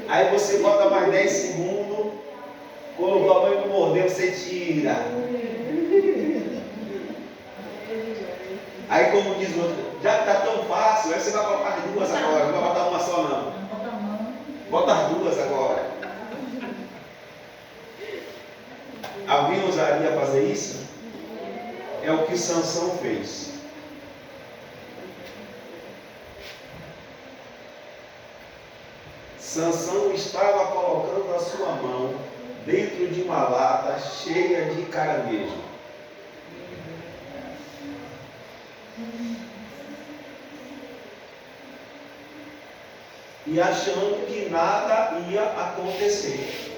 Aí você bota mais 10 segundos, colocou a mão e não mordeu, você tira. Aí como diz o outro, já está tão fácil, aí você vai botar as duas agora, não vai botar uma só não. Bota as duas agora. Alguém ousaria fazer isso? É o que Sansão fez. Sansão estava colocando a sua mão dentro de uma lata cheia de caranguejo. E achando que nada ia acontecer.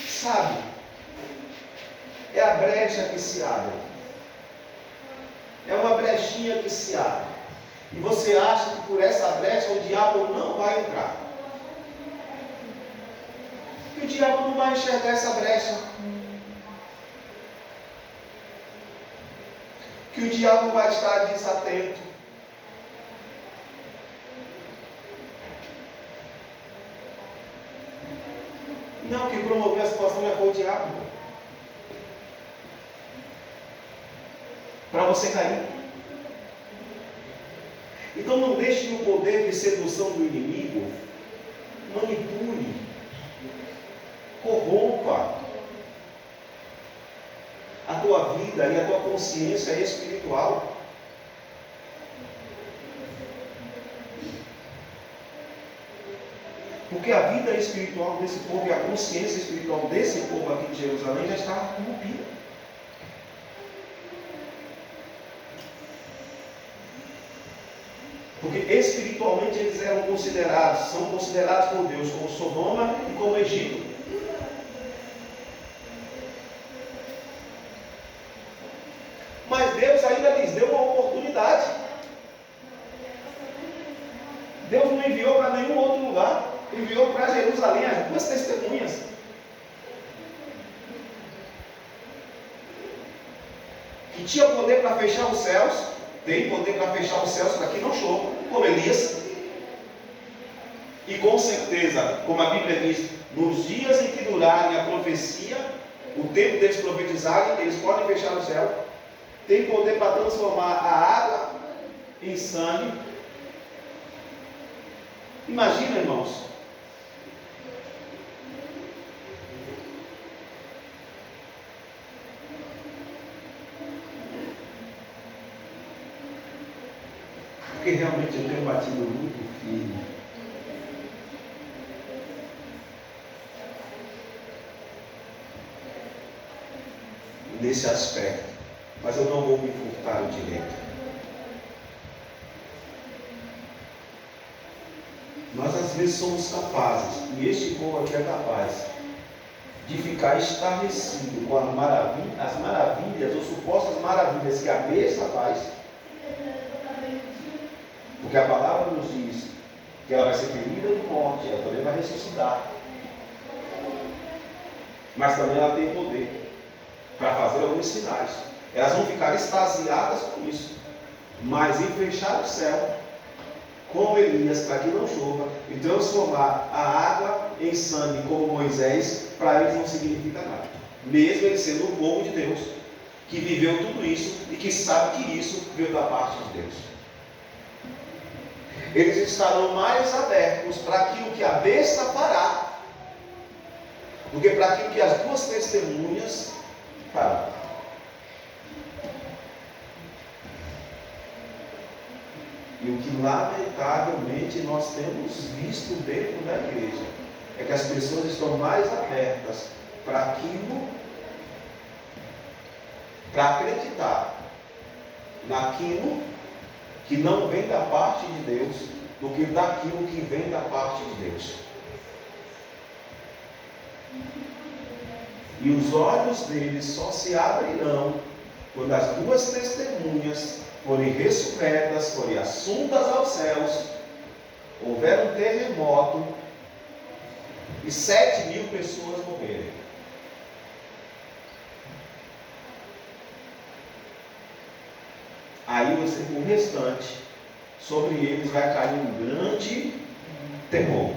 Sabe, é a brecha que se abre. É uma brechinha que se abre. E você acha que por essa brecha o diabo não vai entrar. E o diabo não vai enxergar essa brecha. Que o diabo vai estar desatento. Não, que promoveu a situação não foi o diabo. Para você cair. Então não deixe que o poder de sedução do inimigo manipule, corrompa a tua vida e a tua consciência espiritual. Porque a vida espiritual desse povo e a consciência espiritual desse povo aqui de Jerusalém já está corrompida. Porque espiritualmente eles são considerados por Deus como Sodoma e como Egito. Mas Deus ainda lhes deu uma oportunidade. Deus não enviou para nenhum outro lugar. Enviou para Jerusalém as duas testemunhas. Que tinha poder para fechar os céus. Tem poder para fechar os céus para que não chova, como Elias. E com certeza, como a Bíblia diz, nos dias em que durarem a profecia, o tempo deles profetizarem, eles podem fechar o céu. Tem poder para transformar a água em sangue Imagina, irmãos. Porque realmente eu tenho batido muito firme nesse aspecto, mas eu não vou me furtar o direito. Nós às vezes somos capazes, e este povo aqui é capaz, de ficar estarrecido com as maravilhas, ou supostas maravilhas que a besta faz, porque a palavra nos diz que ela vai ser ferida de morte, ela também vai ressuscitar, mas também ela tem poder para fazer alguns sinais. Elas vão ficar extasiadas com isso, mas em fechar o céu, como Elias, para que não chova, e transformar a água em sangue, como Moisés, para eles não significa nada. Mesmo ele sendo o povo de Deus, que viveu tudo isso e que sabe que isso veio da parte de Deus. Eles estarão mais abertos para aquilo que a besta fará, do que para aquilo que as duas testemunhas farão. E o que lamentavelmente nós temos visto dentro da igreja é que as pessoas estão mais abertas para aquilo, para acreditar naquilo que não vem da parte de Deus, do que daquilo que vem da parte de Deus. E os olhos deles só se abrirão quando as duas testemunhas forem ressurretas, forem assuntas aos céus, houver um terremoto e 7.000 pessoas morrerem. Aí você, por restante, sobre eles vai cair um grande temor.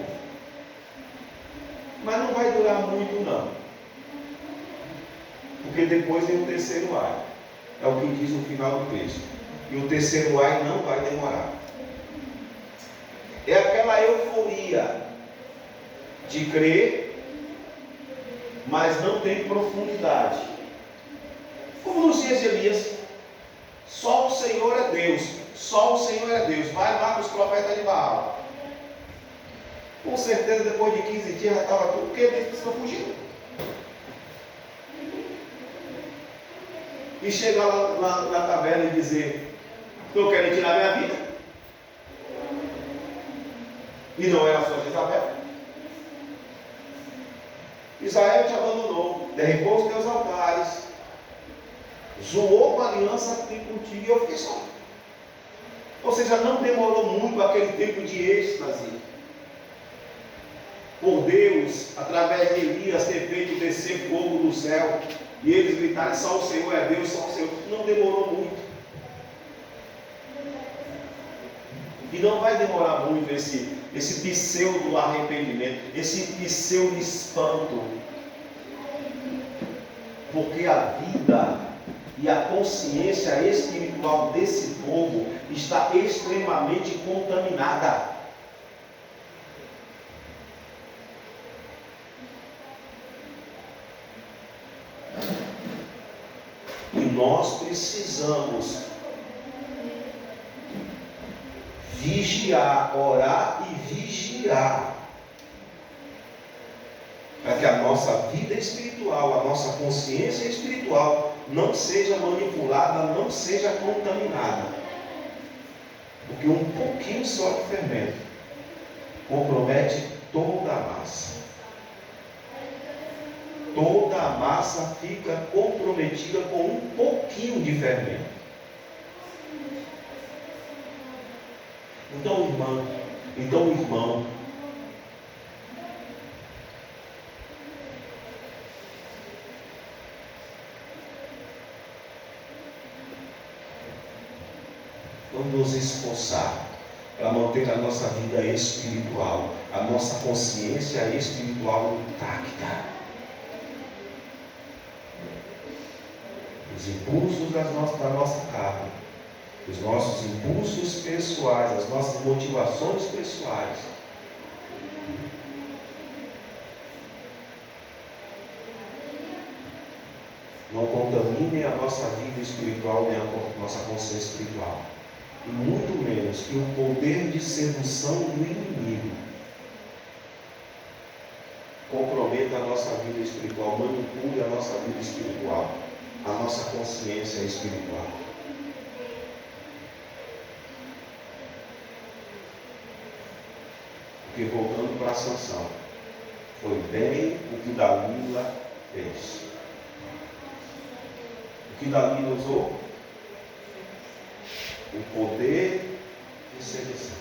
Mas não vai durar muito não, porque depois vem o terceiro ai. É o que diz no final do texto. E o terceiro ai não vai demorar. É aquela euforia de crer, mas não tem profundidade. Como nos dias de Elias, só o Senhor é Deus, só o Senhor é Deus. Vai lá com os profetas de Baal. Com certeza depois de 15 dias já estava tudo, porque eles estão fugindo. E chegar lá na taverna e dizer: eu quero tirar minha vida. E não era só Jezabel. Israel te abandonou, derribou os teus altares, zoou com a aliança que tem contigo, e eu fiquei só. Ou seja, não demorou muito aquele tempo de êxtase por Deus, através de Elias, ter feito descer fogo do céu, e eles gritarem: só o Senhor é Deus, só o Senhor. Não demorou muito. E não vai demorar muito esse pseudo arrependimento, esse pseudo espanto, porque a vida e a consciência espiritual desse povo está extremamente contaminada. E nós precisamos vigiar, orar e vigiar, para que a nossa vida espiritual, a nossa consciência espiritual não seja manipulada, não seja contaminada, porque um pouquinho só de fermento compromete toda a massa. Toda a massa fica comprometida com um pouquinho de fermento. Então, irmão, vamos nos esforçar para manter a nossa vida espiritual, a nossa consciência espiritual intacta. Os impulsos da nossa carne, os nossos impulsos pessoais, as nossas motivações pessoais não contaminem a nossa vida espiritual nem a nossa consciência espiritual. E muito menos que o poder de sedução do inimigo comprometa a nossa vida espiritual, manipule a nossa vida espiritual, a nossa consciência espiritual. Porque voltando para a Sansão, foi bem o que Dalila fez. O que Dalila usou? O poder de sedução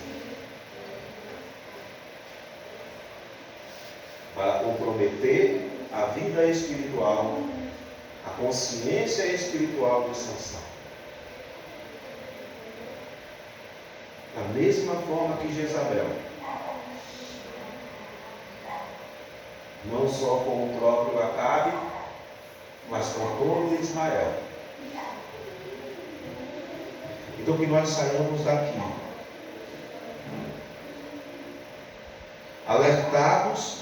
para comprometer a vida espiritual, a consciência espiritual de Sansão. Da mesma forma que Jezabel, não só com o próprio Acabe, mas com todo Israel. Então que nós saiamos daqui alertados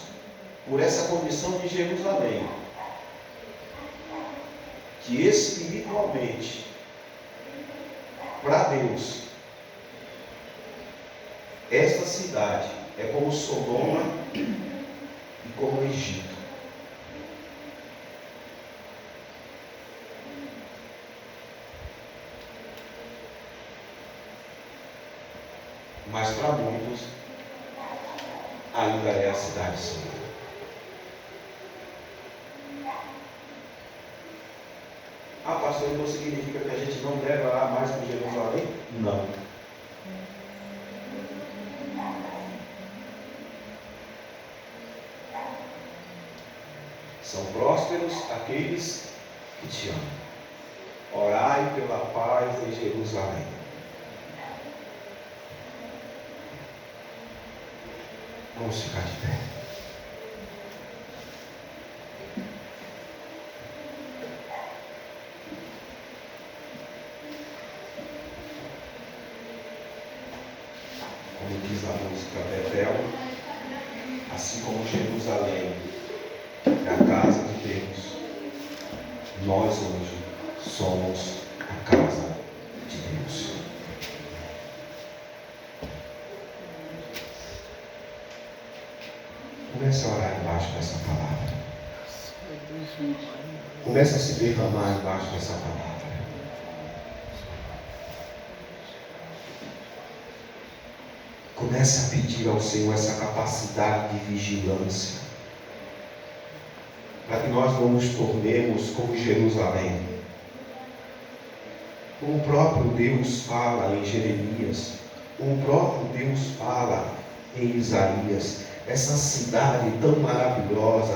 por essa condição de Jerusalém, que espiritualmente, para Deus, esta cidade é como Sodoma e como o Egito. Mas para muitos ainda é a cidade santa. Ah, pastor, então significa que a gente não deve orar mais por Jerusalém? Não. São prósperos aqueles que te amam. Orai pela paz em Jerusalém. Vamos ficar de pé. Como diz a música Betel, assim como Jerusalém é a casa de Deus, nós hoje somos a casa de Deus. Comece a orar embaixo dessa palavra. Comece a se derramar embaixo dessa palavra. Comece a pedir ao Senhor essa capacidade de vigilância, para que nós não nos tornemos como Jerusalém. Como o próprio Deus fala em Jeremias, como o próprio Deus fala em Isaías, essa cidade tão maravilhosa,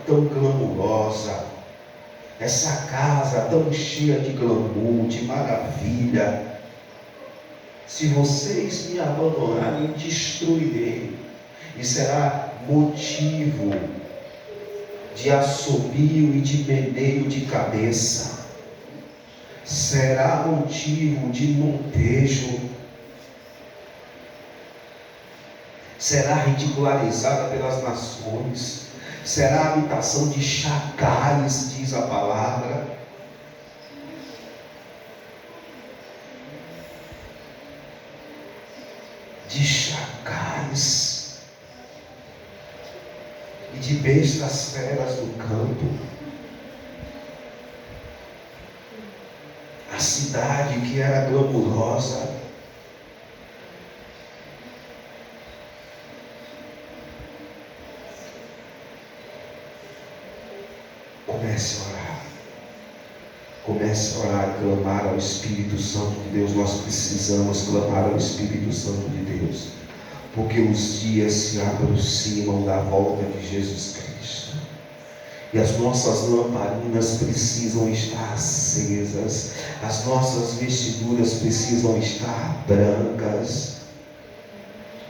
tão glamurosa, essa casa tão cheia de glamour, de maravilha. Se vocês me abandonarem, destruirei, e será motivo de assobio e de meneio de cabeça, será motivo de montejo, será ridicularizada pelas nações, será habitação de chacais, diz a palavra. De chacais e de bestas feras do campo. A cidade que era glamurosa, comece a orar. Comece a orar e clamar ao Espírito Santo de Deus. Nós precisamos clamar ao Espírito Santo de Deus, porque os dias se aproximam da volta de Jesus Cristo, e as nossas lamparinas precisam estar acesas, as nossas vestiduras precisam estar brancas,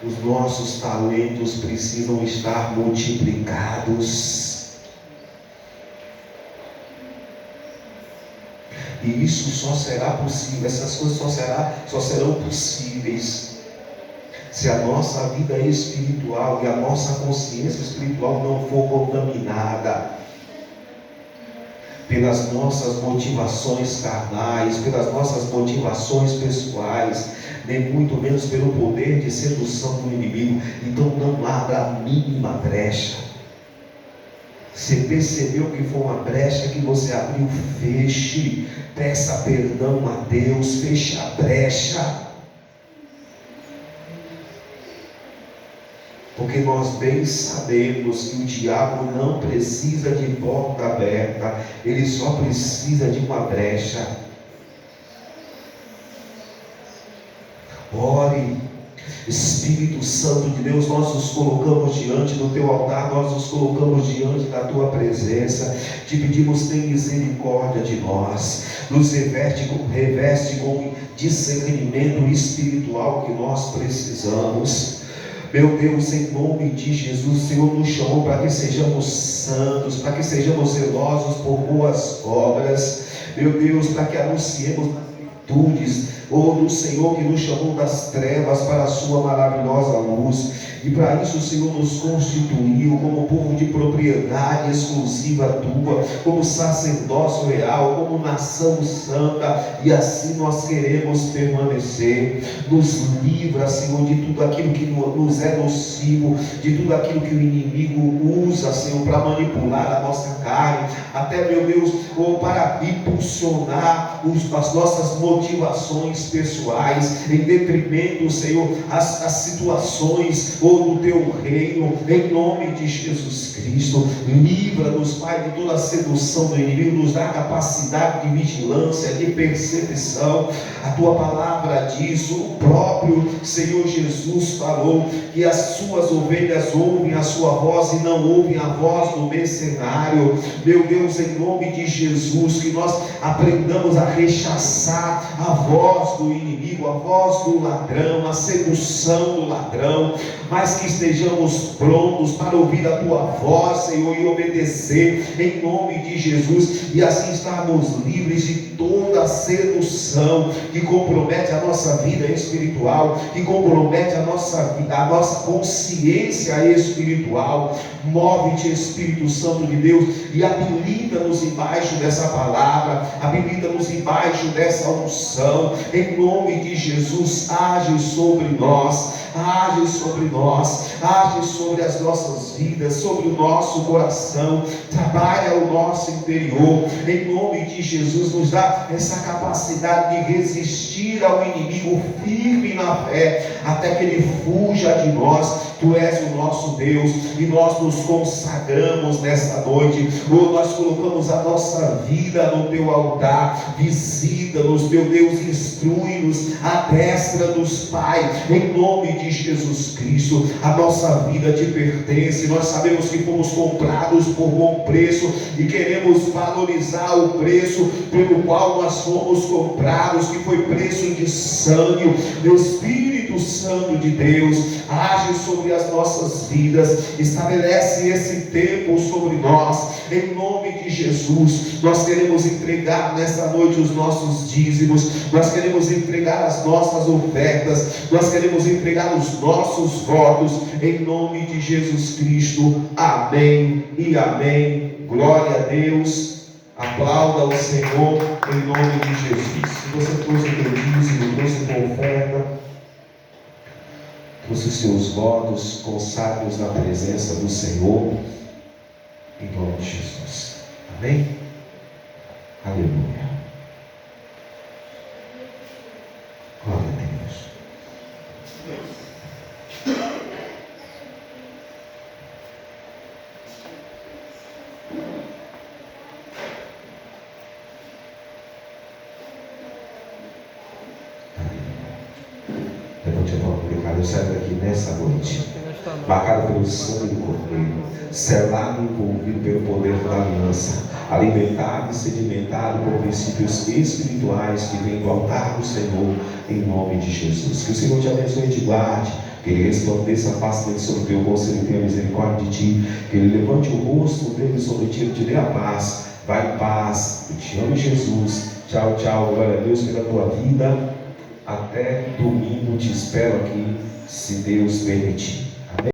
os nossos talentos precisam estar multiplicados. E isso só será possível, essas coisas só serão possíveis se a nossa vida espiritual e a nossa consciência espiritual não for contaminada. pelas nossas motivações carnais, pelas nossas motivações pessoais, nem muito menos pelo poder de sedução do inimigo. Então não abra a mínima brecha. Você percebeu que foi uma brecha que você abriu? Feche, peça perdão a Deus, feche a brecha. Porque nós bem sabemos que o diabo não precisa de porta aberta, ele só precisa de uma brecha. Ore, Espírito Santo de Deus, nós nos colocamos diante do teu altar, nós nos colocamos diante da tua presença, te pedimos, tem misericórdia de nós, nos reveste com discernimento espiritual que nós precisamos. Meu Deus, em nome de Jesus, o Senhor nos chamou para que sejamos santos, para que sejamos zelosos por boas obras, meu Deus, para que anunciemos as virtudes do Senhor que nos chamou das trevas para a sua maravilhosa luz. E para isso o Senhor nos constituiu como povo de propriedade exclusiva tua, como sacerdócio real, como nação santa, e assim nós queremos permanecer. Nos livra, Senhor, de tudo aquilo que nos é nocivo, de tudo aquilo que o inimigo usa, Senhor, para manipular a nossa carne, até, meu Deus, para impulsionar as nossas motivações pessoais, em detrimento, Senhor, as situações do teu reino, em nome de Jesus Cristo. Livra-nos, Pai, de toda a sedução do inimigo, nos dá capacidade de vigilância, de percepção. A tua palavra diz, o próprio Senhor Jesus falou que as suas ovelhas ouvem a sua voz e não ouvem a voz do mercenário. Meu Deus, em nome de Jesus, que nós aprendamos a rechaçar a voz do inimigo, a voz do ladrão, a sedução do ladrão, mas que estejamos prontos para ouvir a tua voz, Senhor, e obedecer em nome de Jesus, e assim estarmos livres de toda a sedução que compromete a nossa vida espiritual, que compromete a nossa vida, a nossa consciência espiritual. Move-te, Espírito Santo de Deus, e habilita-nos embaixo dessa palavra, habilita-nos embaixo dessa unção, em nome de Jesus. Age sobre nós, age sobre nós, age sobre as nossas vidas, sobre o nosso coração, trabalha o nosso interior, em nome de Jesus. Nos dá essa capacidade de resistir ao inimigo firme na fé, até que ele fuja de nós. Tu és o nosso Deus, e nós nos consagramos nesta noite. Nós colocamos a nossa vida no teu altar. Visita-nos, meu Deus, instrui-nos, adestra-nos, Pai, em nome de Jesus Cristo. A nossa vida te pertence, nós sabemos que fomos comprados por bom preço, e queremos valorizar o preço pelo qual nós fomos comprados, que foi preço de sangue. Meu Espírito Santo de Deus, age sobre as nossas vidas, estabelece esse tempo sobre nós, em nome de Jesus. Nós queremos entregar nesta noite os nossos dízimos, nós queremos entregar as nossas ofertas, nós queremos entregar os nossos votos, em nome de Jesus Cristo. Amém e amém. Glória a Deus. Aplauda o Senhor em nome de Jesus. Se você trouxe o teu dízimo, trouxe a tua oferta, trouxe os seus votos, consagre-os na presença do Senhor, em nome de Jesus. Amém? Aleluia. Glória a Deus. Levante a mão, pecado. Eu saio daqui nessa noite, marcado pelo sangue do Cordeiro, selado e envolvido pelo poder da aliança, alimentado e sedimentado por princípios espirituais que vêm do altar do Senhor, em nome de Jesus. Que o Senhor te abençoe e te guarde, que Ele resplandeça a face dele sobre o teu rosto, Ele tenha misericórdia de ti, que Ele levante o rosto dele sobre ti, Ele te dê a paz. Vai em paz, eu te amo, Jesus. Tchau, tchau. Glória a Deus pela tua vida. Até domingo te espero aqui, se Deus permitir.